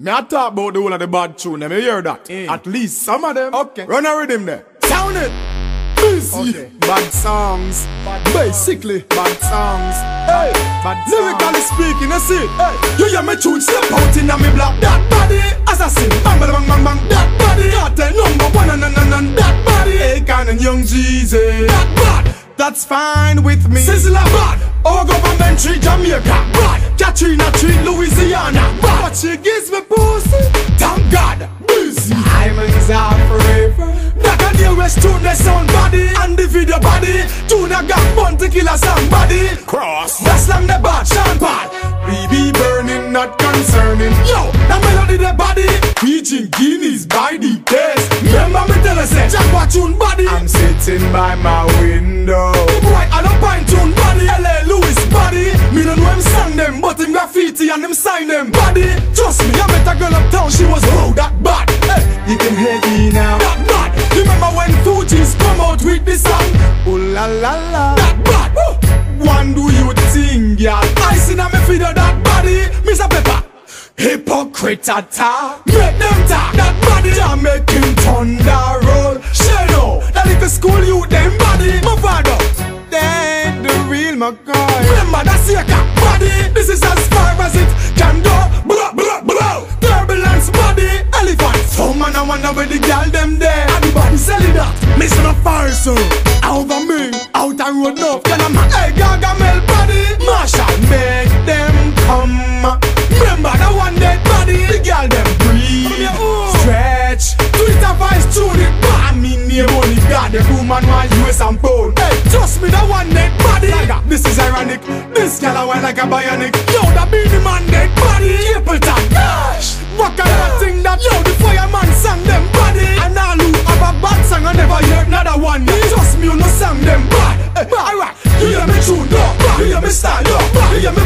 Me I talk about the whole of the bad tune, me hear that. At least some of them. Okay. Run a rhythm there. Sound it. Busy. Okay. Bad songs. Basically bad songs. Hey. Bad Lyrically speaking, you see. Hey. You hear me tune step out in a me block. That body. Assassin. Bang bang bang bang bang. That body. Cartel number one and that body. Akon and Young Jeezy. That bad. That's fine with me. Sizzla bad. Our government treat Jamaica bad. Katrina treat Louisiana bad. But she gives me pussy. Thank God. Busy. Diamonds are forever. That a deal with tune the sound body. And the video body. Tune a got fun to kill a somebody. Cross. That's like the bad Sean Bad. We be burning, not concerning. Yo, that melody the body. Reaching Guineas by the case. Remember me tell us that Jack tune body. I'm sitting by my window. Boy, I don't find tune body. L.A. Lewis body. Me don't know him sing them, but him graffiti and him sign them body. Trust me, I met a girl uptown, she was that bad. Hey, you can hear me now. That bad. Remember when Fugees come out with this song? Oh la la la. That bad. One do you think, y'all? I seen a me figure that body. Mr. Pepper. Hypocrite attack. Make them talk. That body. Jamaican thunder roll. Shadow. That little school youth them body. My father. They the real McCoy. Remember that Seka body. This is as far as it can go. Blah blah blah. Turbulence body. Elephant. Some man I wonder where the girl them there. Everybody selling that. Mr. Farso. Over me. Out and road enough. Can I'm a Gargamel body. Marshall make them come. Remember the one dead body. The girl them breathe. Stretch. Twitter vice tune it. I mean name only God. The woman want US and pound. Hey, trust me the one dead body. This is ironic. This girl I want like a bionic. Yo, that be the man dead body. Capleton. Gosh. What kind of thing that? Yo, the fireman sang them body. And all who have a bad song I never heard another one. Trust me, you no sang them bad. Hey, alright. You hear me tune, yo. You hear me style, yo. You hear me